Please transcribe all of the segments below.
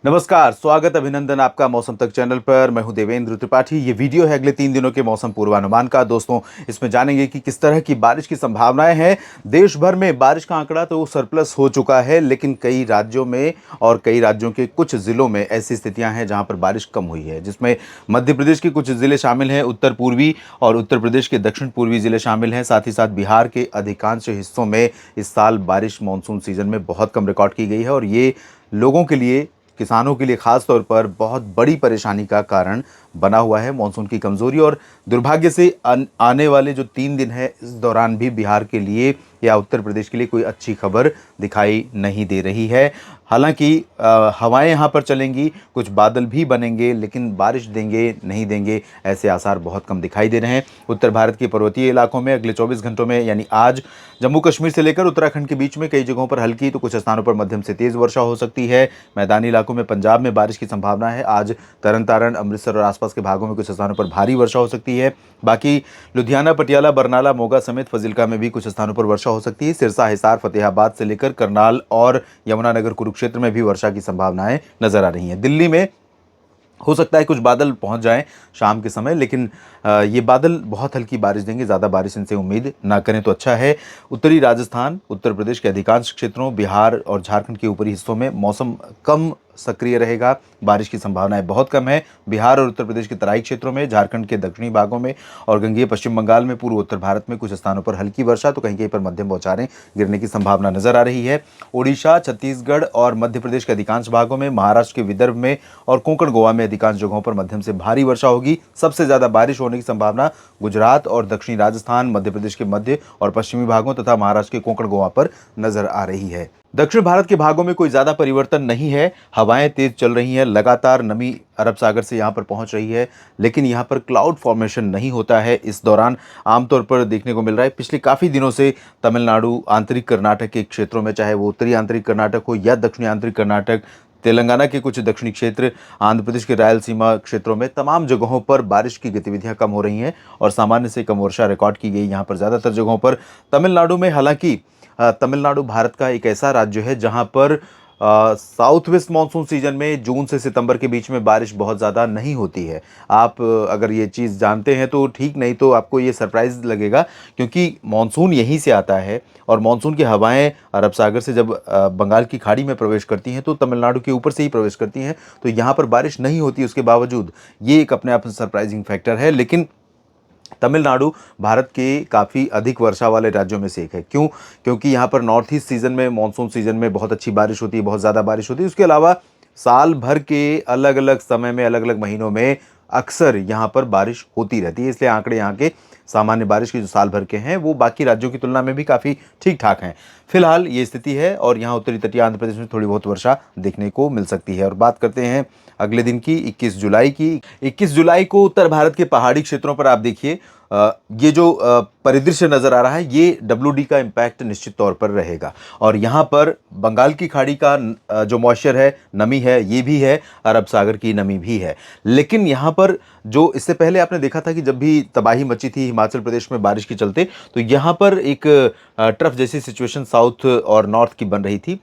नमस्कार, स्वागत अभिनंदन आपका मौसम तक चैनल पर। मैं हूं देवेंद्र त्रिपाठी। ये वीडियो है अगले 3 दिनों के मौसम पूर्वानुमान का। दोस्तों, इसमें जानेंगे कि किस तरह की बारिश की संभावनाएं हैं। देश भर में बारिश का आंकड़ा तो सरप्लस हो चुका है, लेकिन कई राज्यों में और कई राज्यों के कुछ जिलों में ऐसी स्थितियां हैं जहां पर बारिश कम हुई है, जिसमें मध्य प्रदेश के कुछ जिले शामिल हैं, उत्तर पूर्वी और उत्तर प्रदेश के दक्षिण पूर्वी जिले शामिल हैं। साथ ही साथ बिहार के अधिकांश हिस्सों में इस साल बारिश मानसून सीजन में बहुत कम रिकॉर्ड की गई है और ये लोगों के लिए, किसानों के लिए खास तौर पर बहुत बड़ी परेशानी का कारण बना हुआ है मानसून की कमजोरी। और दुर्भाग्य से आने वाले जो 3 दिन है, इस दौरान भी बिहार के लिए या उत्तर प्रदेश के लिए कोई अच्छी खबर दिखाई नहीं दे रही है। हालांकि हवाएं यहाँ पर चलेंगी, कुछ बादल भी बनेंगे, लेकिन बारिश देंगे नहीं देंगे ऐसे आसार बहुत कम दिखाई दे रहे हैं। उत्तर भारत के पर्वतीय इलाकों में अगले 24 घंटों में, यानी आज, जम्मू कश्मीर से लेकर उत्तराखंड के बीच में कई जगहों पर हल्की तो कुछ स्थानों पर मध्यम से तेज वर्षा हो सकती है। मैदानी इलाकों में पंजाब में बारिश की संभावना है। आज तरन तारण, अमृतसर और आसपास के भागों में कुछ स्थानों पर भारी वर्षा हो सकती है। बाकी लुधियाना, पटियाला, बरनाला, मोगा समेत फजिल्का में भी कुछ स्थानों पर वर्षा हो सकती है। सिरसा, हिसार, फतेहाबाद से लेकर करनाल और यमुनानगर, कुरुक्षेत्र में भी वर्षा की संभावनाएं नजर आ रही हैं। दिल्ली में हो सकता है कुछ बादल पहुंच जाएं शाम के समय, लेकिन ये बादल बहुत हल्की बारिश देंगे, ज़्यादा बारिश इनसे उम्मीद ना करें तो अच्छा है। उत्तरी राजस्थान, उत्तर प्रदेश के अधिकांश क्षेत्रों, बिहार और झारखंड के ऊपरी हिस्सों में मौसम कम सक्रिय रहेगा, बारिश की संभावनाएं बहुत कम है। बिहार और उत्तर प्रदेश के तराई क्षेत्रों में, झारखंड के दक्षिणी भागों में और गंगेय पश्चिम बंगाल में, पूर्व उत्तर भारत में कुछ स्थानों पर हल्की वर्षा तो कहीं कहीं पर मध्यम बौछारें गिरने की संभावना नजर आ रही है। ओडिशा, छत्तीसगढ़ और मध्य प्रदेश के अधिकांश भागों में, महाराष्ट्र के विदर्भ में और कोंकण गोवा में अधिकांश जगहों पर मध्यम से भारी वर्षा होगी। सबसे ज्यादा बारिश होने की संभावना गुजरात और दक्षिणी राजस्थान, मध्य प्रदेश के मध्य और पश्चिमी भागों तथा महाराष्ट्र के कोंकण गोवा पर नजर आ रही है। दक्षिण भारत के भागों में कोई ज्यादा परिवर्तन नहीं है। हवाएं तेज चल रही हैं, लगातार नमी अरब सागर से यहां पर पहुंच रही है, लेकिन यहां पर क्लाउड फॉर्मेशन नहीं होता है। इस दौरान आमतौर पर देखने को मिल रहा है पिछले काफी दिनों से तमिलनाडु, आंतरिक कर्नाटक के क्षेत्रों में, चाहे वो उत्तरी आंतरिक कर्नाटक हो या दक्षिणी आंतरिक कर्नाटक, तेलंगाना के कुछ दक्षिणी क्षेत्र, आंध्र प्रदेश के रायलसीमा क्षेत्रों में, तमाम जगहों पर बारिश की गतिविधियां कम हो रही हैं और सामान्य से कम वर्षा रिकॉर्ड की गई यहाँ पर ज़्यादातर जगहों पर। तमिलनाडु में, हालांकि तमिलनाडु भारत का एक ऐसा राज्य है जहां पर साउथ वेस्ट मानसून सीजन में जून से सितंबर के बीच में बारिश बहुत ज़्यादा नहीं होती है। आप अगर ये चीज़ जानते हैं तो ठीक, नहीं तो आपको ये सरप्राइज लगेगा, क्योंकि मानसून यहीं से आता है और मानसून की हवाएं अरब सागर से जब बंगाल की खाड़ी में प्रवेश करती हैं तो तमिलनाडु के ऊपर से ही प्रवेश करती हैं, तो यहाँ पर बारिश नहीं होती। उसके बावजूद ये एक अपने आप में सरप्राइजिंग फैक्टर है। लेकिन तमिलनाडु भारत के काफ़ी अधिक वर्षा वाले राज्यों में से एक है। क्यों? क्योंकि यहाँ पर नॉर्थ ईस्ट सीजन में, मानसून सीजन में बहुत अच्छी बारिश होती है, बहुत ज़्यादा बारिश होती है। उसके अलावा साल भर के अलग अलग समय में, अलग अलग महीनों में अक्सर यहाँ पर बारिश होती रहती है। इसलिए आंकड़े यहाँ के सामान्य बारिश के जो साल भर के हैं वो बाकी राज्यों की तुलना में भी काफ़ी ठीक ठाक हैं। फिलहाल ये स्थिति है और यहाँ उत्तरी तटीय आंध्र प्रदेश में थोड़ी बहुत वर्षा देखने को मिल सकती है। और बात करते हैं अगले दिन की, 21 जुलाई की। 21 जुलाई को उत्तर भारत के पहाड़ी क्षेत्रों पर आप देखिए, ये जो परिदृश्य नज़र आ रहा है, ये WD का इम्पैक्ट निश्चित तौर पर रहेगा। और यहाँ पर बंगाल की खाड़ी का जो मॉइस्चर है, नमी है, ये भी है, अरब सागर की नमी भी है। लेकिन यहाँ पर जो इससे पहले आपने देखा था कि जब भी तबाही मची थी हिमाचल प्रदेश में बारिश के चलते, तो यहाँ पर एक ट्रफ जैसी सिचुएशन साउथ और नॉर्थ की बन रही थी।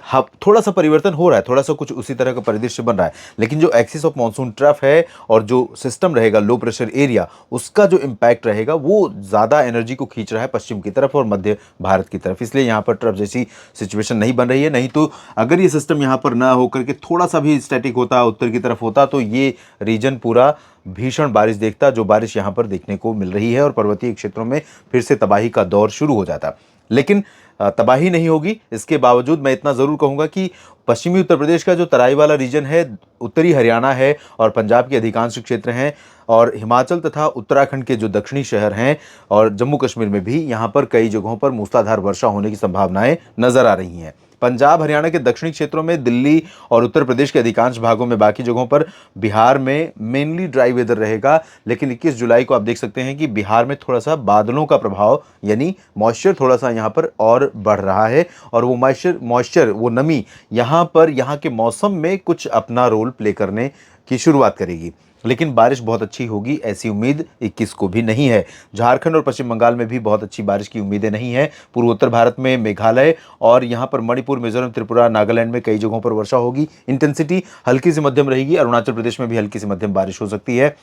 हाँ, थोड़ा सा परिवर्तन हो रहा है, थोड़ा सा कुछ उसी तरह का परिदृश्य बन रहा है, लेकिन जो एक्सिस ऑफ मॉनसून ट्रफ है और जो सिस्टम रहेगा, लो प्रेशर एरिया, उसका जो इम्पैक्ट रहेगा वो ज़्यादा एनर्जी को खींच रहा है पश्चिम की तरफ और मध्य भारत की तरफ। इसलिए यहाँ पर ट्रफ जैसी सिचुएशन नहीं बन रही है। नहीं तो अगर ये सिस्टम यहाँ पर ना होकर के थोड़ा सा भी स्टैटिक होता, उत्तर की तरफ होता, तो ये रीजन पूरा भीषण बारिश देखता, जो बारिश यहाँ पर देखने को मिल रही है, और पर्वतीय क्षेत्रों में फिर से तबाही का दौर शुरू हो जाता। लेकिन तबाही नहीं होगी। इसके बावजूद मैं इतना ज़रूर कहूँगा कि पश्चिमी उत्तर प्रदेश का जो तराई वाला रीजन है, उत्तरी हरियाणा है और पंजाब के अधिकांश क्षेत्र हैं, और हिमाचल तथा उत्तराखंड के जो दक्षिणी शहर हैं और जम्मू कश्मीर में भी यहाँ पर कई जगहों पर मूसलाधार वर्षा होने की संभावनाएं नज़र आ रही हैं। पंजाब, हरियाणा के दक्षिणी क्षेत्रों में, दिल्ली और उत्तर प्रदेश के अधिकांश भागों में, बाकी जगहों पर, बिहार में मेनली ड्राई वेदर रहेगा। लेकिन 21 जुलाई को आप देख सकते हैं कि बिहार में थोड़ा सा बादलों का प्रभाव, यानी मॉइस्चर थोड़ा सा यहाँ पर और बढ़ रहा है, और वो मॉइस्चर, वो नमी यहाँ पर, यहाँ के मौसम में कुछ अपना रोल प्ले करने की शुरुआत करेगी, लेकिन बारिश बहुत अच्छी होगी ऐसी उम्मीद 21 को भी नहीं है। झारखंड और पश्चिम बंगाल में भी बहुत अच्छी बारिश की उम्मीदें नहीं है। पूर्वोत्तर भारत में मेघालय और यहाँ पर मणिपुर, मिजोरम, त्रिपुरा, नागालैंड में कई जगहों पर वर्षा होगी। इंटेंसिटी हल्की से मध्यम रहेगी। अरुणाचल प्रदेश में भी हल्की से मध्यम बारिश हो सकती है।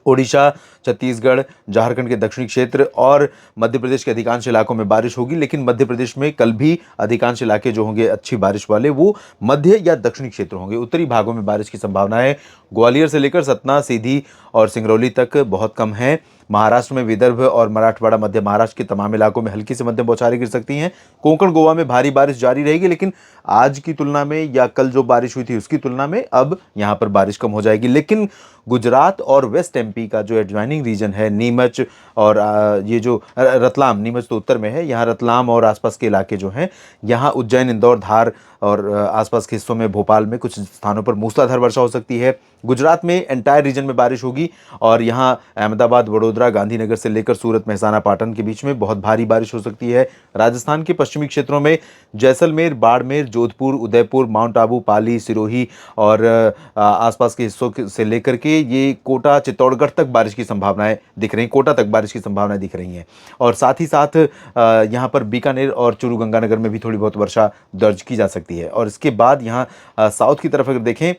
ओडिशा, छत्तीसगढ़, झारखंड के दक्षिणी क्षेत्र और मध्य प्रदेश के अधिकांश इलाकों में बारिश होगी, लेकिन मध्य प्रदेश में कल भी अधिकांश इलाके जो होंगे अच्छी बारिश वाले वो मध्य या दक्षिणी क्षेत्र होंगे। उत्तरी भागों में बारिश की संभावना है। ग्वालियर से लेकर सतना, सीधी और सिंगरौली तक बहुत कम है। महाराष्ट्र में विदर्भ और मराठवाड़ा, मध्य महाराष्ट्र के तमाम इलाकों में हल्की से मध्यम बौछारें गिर सकती हैं। कोंकण, गोवा में भारी बारिश जारी रहेगी, लेकिन आज की तुलना में या कल जो बारिश हुई थी उसकी तुलना में अब यहां पर बारिश कम हो जाएगी। लेकिन गुजरात और वेस्ट एमपी का जो एडजॉइनिंग रीजन है, नीमच और ये जो रतलाम, नीमच तो उत्तर में है, यहाँ रतलाम और आसपास के इलाके जो हैं, यहाँ उज्जैन, इंदौर, धार और आसपास के हिस्सों में, भोपाल में कुछ स्थानों पर मूसलाधार वर्षा हो सकती है। गुजरात में एंटायर रीजन में बारिश होगी और यहाँ अहमदाबाद, वडोदरा, गांधीनगर से लेकर सूरत, मेहसाना, पाटन के बीच में बहुत भारी बारिश हो सकती है। राजस्थान के पश्चिमी क्षेत्रों में जैसलमेर, बाड़मेर, जोधपुर, उदयपुर, माउंट आबू, पाली, सिरोही और आसपास के हिस्सों से लेकर के ये कोटा, चित्तौड़गढ़ तक बारिश की संभावनाएं दिख रही हैं। कोटा तक बारिश की संभावनाएं दिख रही हैं और साथ ही साथ यहाँ पर बीकानेर और चूरू, गंगानगर में भी थोड़ी बहुत वर्षा दर्ज की जा सकती है। और इसके बाद यहाँ साउथ की तरफ अगर देखें,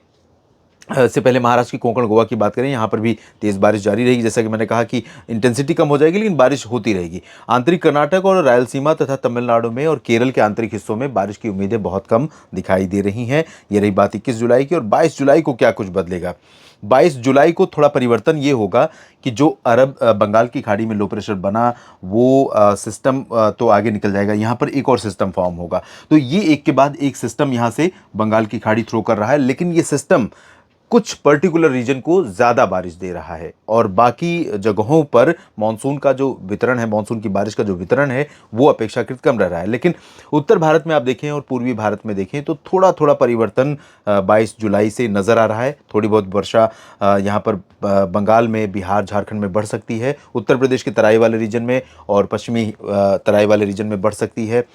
इससे पहले महाराष्ट्र की कोंकण, गोवा की बात करें, यहाँ पर भी तेज़ बारिश जारी रहेगी। जैसा कि मैंने कहा कि इंटेंसिटी कम हो जाएगी, लेकिन बारिश होती रहेगी। आंतरिक कर्नाटक और रायलसीमा तथा तमिलनाडु में और केरल के आंतरिक हिस्सों में बारिश की उम्मीदें बहुत कम दिखाई दे रही हैं। ये रही बात 21 जुलाई की। और 22 जुलाई को क्या कुछ बदलेगा? 22 जुलाई को थोड़ा परिवर्तन ये होगा कि जो अरब बंगाल की खाड़ी में लो प्रेशर बना वो सिस्टम तो आगे निकल जाएगा। यहाँ पर एक और सिस्टम फॉर्म होगा। तो ये एक के बाद एक सिस्टम यहाँ से बंगाल की खाड़ी थ्रो कर रहा है, लेकिन ये सिस्टम कुछ पर्टिकुलर रीजन को ज़्यादा बारिश दे रहा है और बाकी जगहों पर मानसून का जो वितरण है, मानसून की बारिश का जो वितरण है वो अपेक्षाकृत कम रह रहा है। लेकिन उत्तर भारत में आप देखें और पूर्वी भारत में देखें तो थोड़ा थोड़ा परिवर्तन 22 जुलाई से नज़र आ रहा है। थोड़ी बहुत वर्षा यहाँ पर बंगाल में, बिहार, झारखंड में बढ़ सकती है। उत्तर प्रदेश के तराई वाले रीजन में और पश्चिमी तराई वाले रीजन में बढ़ सकती है।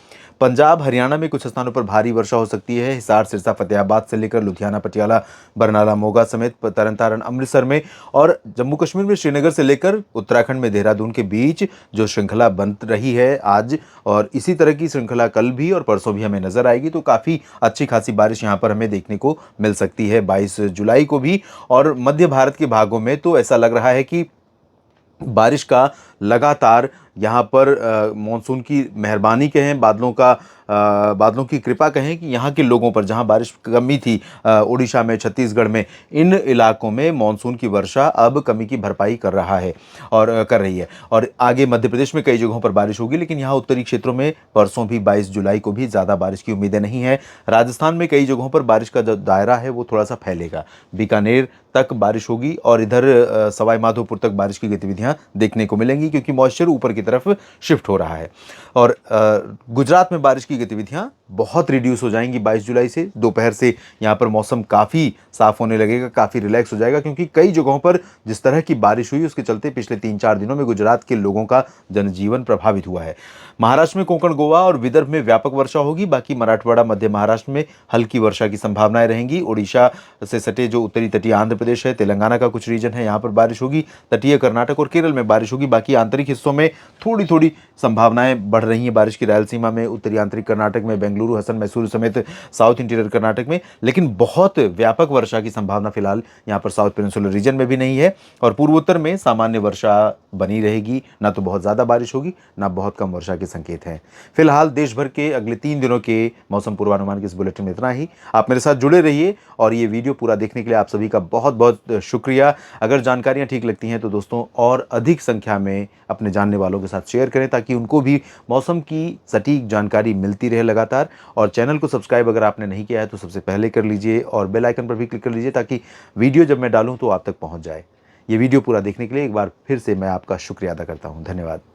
पंजाब, हरियाणा में कुछ स्थानों पर भारी वर्षा हो सकती है। हिसार, सिरसा, फतेहाबाद से लेकर लुधियाना, पटियाला, बरनाला, मोगा समेत तरन तारण, अमृतसर में और जम्मू कश्मीर में श्रीनगर से लेकर उत्तराखंड में देहरादून के बीच जो श्रृंखला बन रही है आज, और इसी तरह की श्रृंखला कल भी और परसों भी हमें नजर आएगी। तो काफ़ी अच्छी खासी बारिश यहाँ पर हमें देखने को मिल सकती है 22 जुलाई को भी। और मध्य भारत के भागों में तो ऐसा लग रहा है कि बारिश का लगातार यहाँ पर मानसून की मेहरबानी कहें, बादलों की कृपा कहें कि यहाँ के लोगों पर, जहाँ बारिश कमी थी उड़ीसा में, छत्तीसगढ़ में, इन इलाकों में मानसून की वर्षा अब कमी की भरपाई कर रहा है और कर रही है। और आगे मध्य प्रदेश में कई जगहों पर बारिश होगी, लेकिन यहाँ उत्तरी क्षेत्रों में परसों भी 22 जुलाई को भी ज़्यादा बारिश की उम्मीदें नहीं है। राजस्थान में कई जगहों पर बारिश का जो दायरा है वो थोड़ा सा फैलेगा। बीकानेर तक बारिश होगी और इधर सवाई माधोपुर तक बारिश की गतिविधियां देखने को मिलेंगी, क्योंकि मॉइस्चर ऊपर की तरफ शिफ्ट हो रहा है। और गुजरात में बारिश की गतिविधियां बहुत रिड्यूस हो जाएंगी 22 जुलाई से। दोपहर से यहाँ पर मौसम काफ़ी साफ होने लगेगा, काफ़ी रिलैक्स हो जाएगा, क्योंकि कई जगहों पर जिस तरह की बारिश हुई उसके चलते पिछले 3-4 दिनों में गुजरात के लोगों का जनजीवन प्रभावित हुआ है। महाराष्ट्र में कोंकण, गोवा और विदर्भ में व्यापक वर्षा होगी। बाकी मराठवाड़ा, मध्य महाराष्ट्र में हल्की वर्षा की संभावनाएं रहेंगी। ओडिशा से सटे जो उत्तरी तटीय आंध्र प्रदेश है, तेलंगाना का कुछ रीजन है, यहाँ पर बारिश होगी। तटीय कर्नाटक और केरल में बारिश होगी। बाकी आंतरिक हिस्सों में थोड़ी थोड़ी संभावनाएं बढ़ रही हैं बारिश की। रायलसीमा में, उत्तरी आंतरिक कर्नाटक में, बेंगलुरु, हसन, मैसूर समेत साउथ इंटीरियर कर्नाटक में, लेकिन बहुत व्यापक वर्षा की संभावना फिलहाल यहाँ पर साउथ पेनिनसुलर रीजन में भी नहीं है। और पूर्वोत्तर में सामान्य वर्षा बनी रहेगी, ना तो बहुत ज़्यादा बारिश होगी, ना बहुत कम वर्षा के संकेत हैं। फिलहाल देश भर के अगले 3 दिनों के मौसम पूर्वानुमान के इस बुलेटिन में इतना ही। आप मेरे साथ जुड़े रहिए और ये वीडियो पूरा देखने के लिए आप सभी का बहुत बहुत शुक्रिया। अगर जानकारियाँ ठीक लगती हैं तो दोस्तों और अधिक संख्या में अपने जानने वालों के साथ शेयर करें, ताकि उनको भी मौसम की सटीक जानकारी मिलती रहे लगातार। और चैनल को सब्सक्राइब अगर आपने नहीं किया है तो सबसे पहले कर लीजिए और बेल आइकन पर भी क्लिक कर लीजिए, ताकि वीडियो जब मैं डालूं तो आप तक पहुंच जाए। ये वीडियो पूरा देखने के लिए एक बार फिर से मैं आपका शुक्रिया अदा करता हूं। धन्यवाद।